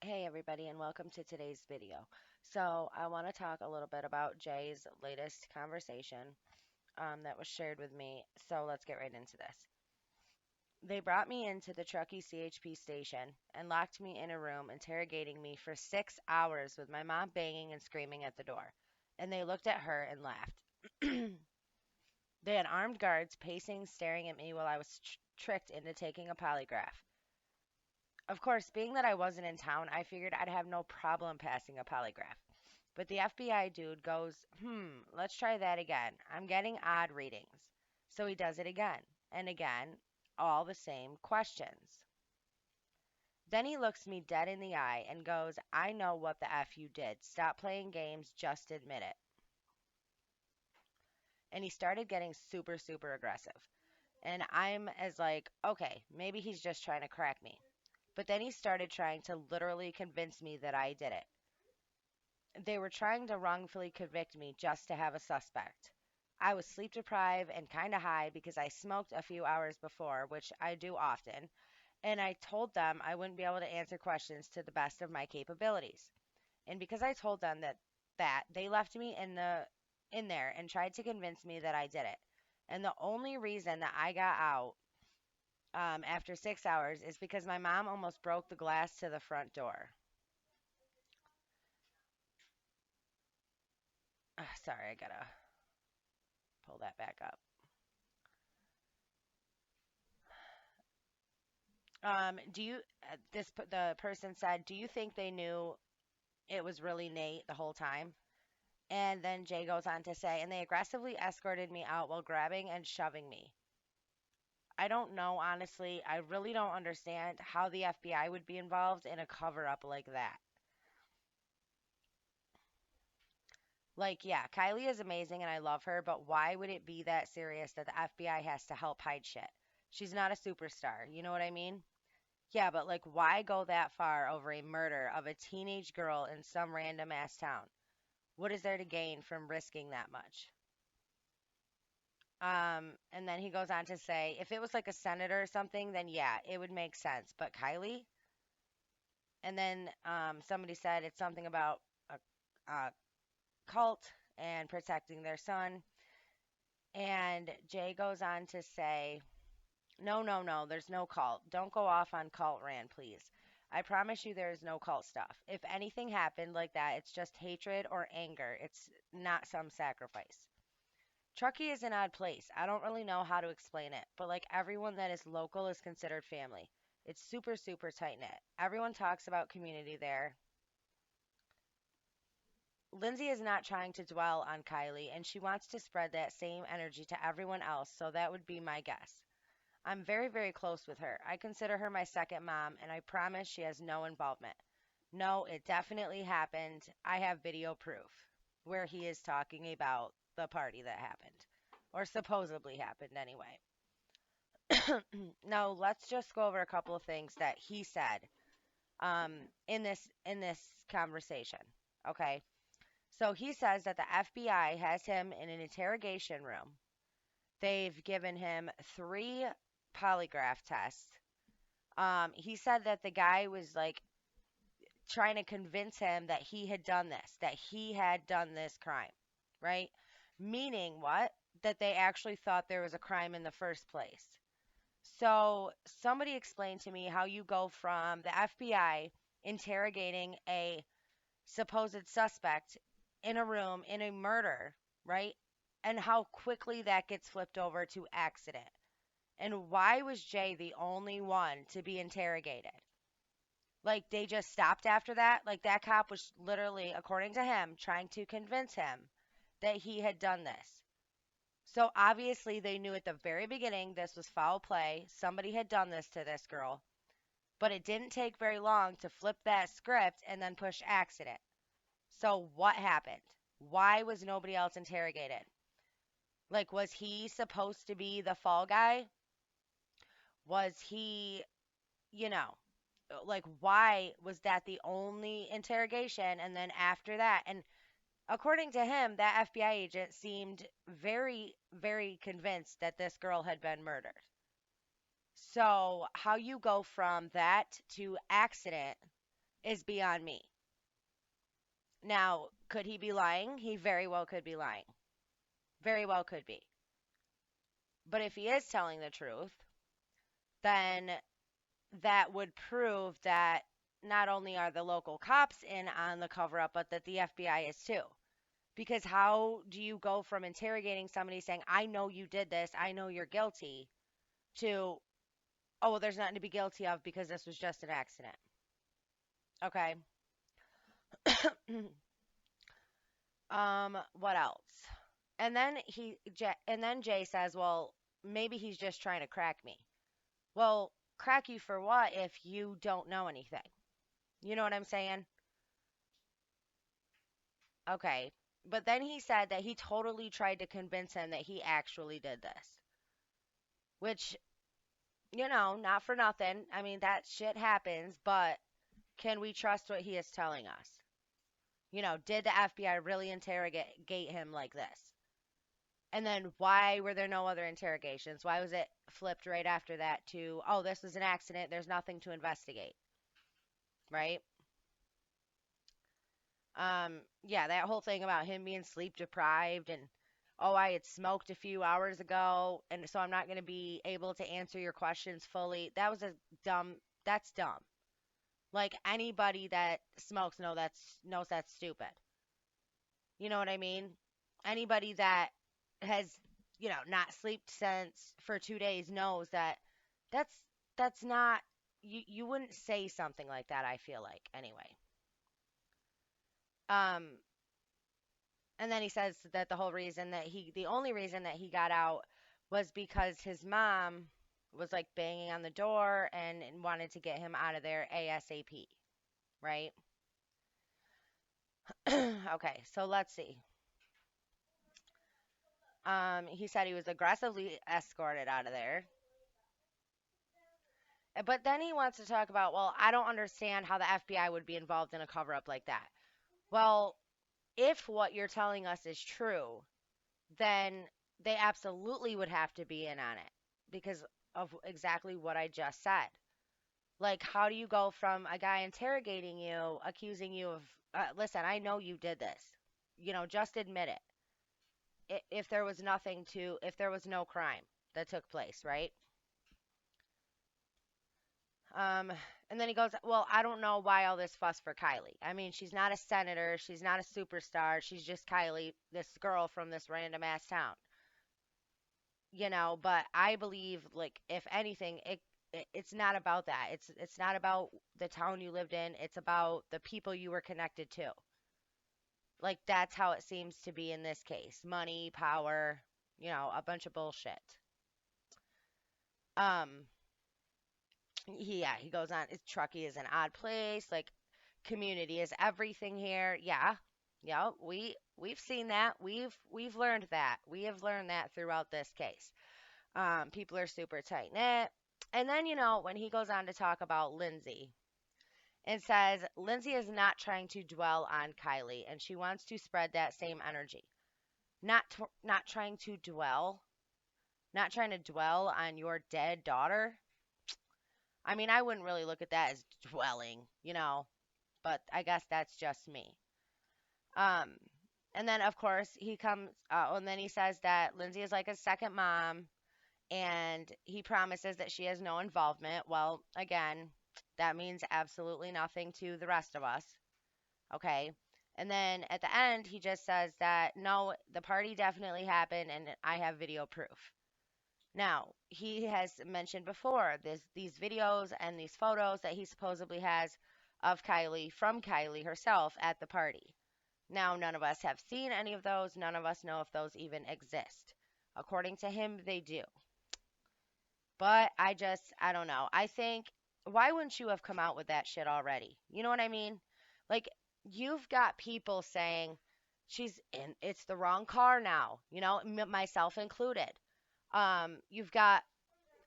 Hey everybody, and welcome to today's video. So I want to talk a little bit about Jay's latest conversation that was shared with me. So let's get right into this. They brought me into the Truckee CHP station and locked me in a room, interrogating me for 6 hours with my mom banging and screaming at the door. And they looked at her and laughed. They had armed guards pacing, staring at me while I was tricked into taking a polygraph. Of course, being that I wasn't in town, I figured I'd have no problem passing a polygraph. But the FBI dude goes, let's try that again. I'm getting odd readings. So he does it again and again, all the same questions. Then he looks me dead in the eye and goes, I know what the F you did. Stop playing games, just admit it. And he started getting super, super aggressive. And I'm as like, okay, maybe he's just trying to crack me. But then he started trying to literally convince me that I did it. They were trying to wrongfully convict me just to have a suspect. I was sleep deprived and kind of high because I smoked a few hours before, which I do often, and I told them I wouldn't be able to answer questions to the best of my capabilities. And because I told them that they left me in there and tried to convince me that I did it. And the only reason that I got out after 6 hours is because my mom almost broke the glass to the front door. Sorry, I gotta pull that back up. Do you, the person said, do you think they knew it was really Nate the whole time? And then Jay goes on to say, and they aggressively escorted me out while grabbing and shoving me. I don't know, honestly. I really don't understand how the FBI would be involved in a cover up like that. Like, yeah, Kylie is amazing and I love her, but why would it be that serious that the FBI has to help hide shit? She's not a superstar. You know what I mean? Yeah, but like, why go that far over a murder of a teenage girl in some random ass town? What is there to gain from risking that much? And then he goes on to say, if it was like a senator or something, then yeah, it would make sense. But Kylie? And then somebody said it's something about a cult and protecting their son. And Jay goes on to say, no, no, no, there's no cult. Don't go off on cult rant, please. I promise you there is no cult stuff. If anything happened like that, it's just hatred or anger. It's not some sacrifice. Truckee is an odd place. I don't really know how to explain it, but like everyone that is local is considered family. It's super, super tight knit. Everyone talks about community there. Lindsay is not trying to dwell on Kylie, and she wants to spread that same energy to everyone else, so that would be my guess. I'm very, very close with her. I consider her my second mom, and I promise she has no involvement. No, it definitely happened. I have video proof where he is talking about the party that happened, or supposedly happened anyway. Now, let's just go over a couple of things that he said in this conversation. Okay, so he says that the FBI has him in an interrogation room. They've given him 3 polygraph tests. He said that the guy was like trying to convince him that he had done this, that he had done this crime, right? Meaning what? That they actually thought there was a crime in the first place. So somebody explained to me how you go from the FBI interrogating a supposed suspect in a room in a murder, right? And how quickly that gets flipped over to accident. And why was Jay the only one to be interrogated? Like they just stopped after that? Like that cop was literally, according to him, trying to convince him that he had done this. So obviously they knew at the very beginning this was foul play. Somebody had done this to this girl. But it didn't take very long to flip that script and then push accident. So what happened? Why was nobody else interrogated? Like, was he supposed to be the fall guy? Was he, you know, like, why was that the only interrogation? And then after that, and according to him, that FBI agent seemed very, very convinced that this girl had been murdered. So, how you go from that to accident is beyond me. Now, could he be lying? He very well could be lying. Very well could be. But if he is telling the truth, then that would prove that not only are the local cops in on the cover up, but that the FBI is too. Because how do you go from interrogating somebody saying, I know you did this, I know you're guilty, to, oh, well, there's nothing to be guilty of because this was just an accident. Okay. What else? And then Jay says, well, maybe he's just trying to crack me. Well, crack you for what if you don't know anything? You know what I'm saying? Okay. But then he said that he totally tried to convince him that he actually did this. Which, not for nothing. I mean, that shit happens, but can we trust what he is telling us? Did the FBI really interrogate him like this? And then why were there no other interrogations? Why was it flipped right after that to, oh, this was an accident, there's nothing to investigate, right? Yeah, that whole thing about him being sleep deprived and, oh, I had smoked a few hours ago, and so I'm not going to be able to answer your questions fully. That's dumb. Like anybody that smokes knows that's stupid. You know what I mean? Anybody that has, not slept since for 2 days knows that that's that's not you wouldn't say something like that, I feel like, anyway. Um and then he says that the only reason that he got out was because his mom was like banging on the door and wanted to get him out of there ASAP, right? Okay, so let's see. He said he was aggressively escorted out of there. But then he wants to talk about, well, I don't understand how the FBI would be involved in a cover up like that. Well, if what you're telling us is true, then they absolutely would have to be in on it because of exactly what I just said. Like, how do you go from a guy interrogating you, accusing you of, listen, I know you did this, just admit it. If there was no crime that took place, right? Um, and then he goes, well, I don't know why all this fuss for Kiely. I mean, she's not a senator. She's not a superstar. She's just Kiely, this girl from this random ass town. But I believe, like, if anything, it's not about that. It's not about the town you lived in. It's about the people you were connected to. Like, that's how it seems to be in this case. Money, power, a bunch of bullshit. Um, yeah, he goes on. Truckee is an odd place. Like, community is everything here. Yeah, yeah, we've seen that. We've learned that. We have learned that throughout this case. People are super tight knit. And then when he goes on to talk about Lindsay and says Lindsay is not trying to dwell on Kiely, and she wants to spread that same energy. Not trying to dwell, not trying to dwell on your dead daughter. I mean, I wouldn't really look at that as dwelling, but I guess that's just me. Um, and then of course and then he says that Lindsay is like a second mom, and he promises that she has no involvement. Well, again, that means absolutely nothing to the rest of us. Okay. And then at the end, he just says that no, the party definitely happened and I have video proof. Now, he has mentioned before these videos and these photos that he supposedly has of from Kiely herself at the party. Now, none of us have seen any of those. None of us know if those even exist. According to him, they do. But I don't know. I think, why wouldn't you have come out with that shit already? You know what I mean? Like, you've got people saying it's the wrong car now, myself included. You've got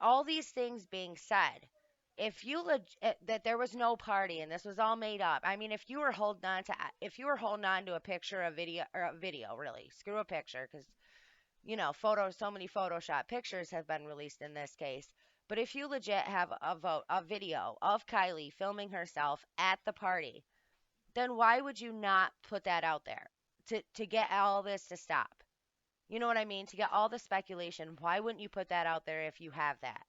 all these things being said. That there was no party and this was all made up. I mean, if you were holding on to a picture, a video, really, screw a picture, because so many Photoshop pictures have been released in this case. But if you legit have a video of Kylie filming herself at the party, then why would you not put that out there to get all this to stop? You know what I mean? To get all the speculation, why wouldn't you put that out there if you have that?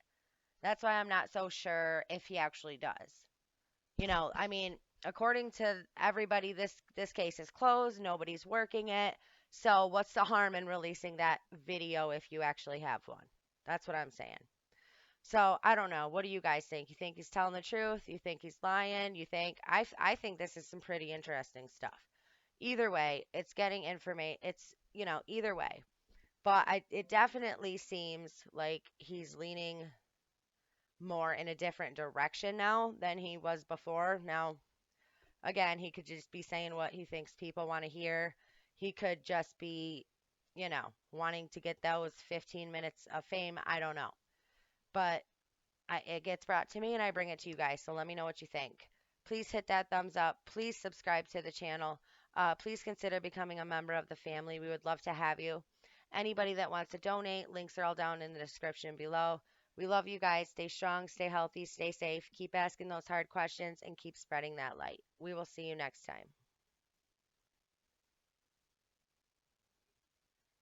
That's why I'm not so sure if he actually does. I mean, according to everybody, this case is closed. Nobody's working it. So what's the harm in releasing that video if you actually have one? That's what I'm saying. So I don't know. What do you guys think? You think he's telling the truth? You think he's lying? I think this is some pretty interesting stuff. Either way, it's getting information. It's either way. But it definitely seems like he's leaning more in a different direction now than he was before. Now, again, he could just be saying what he thinks people want to hear. He could just be, wanting to get those 15 minutes of fame. I don't know. But it gets brought to me and I bring it to you guys. So let me know what you think. Please hit that thumbs up. Please subscribe to the channel. Please consider becoming a member of the family. We would love to have you. Anybody that wants to donate, links are all down in the description below. We love you guys. Stay strong, stay healthy, stay safe. Keep asking those hard questions and keep spreading that light. We will see you next time.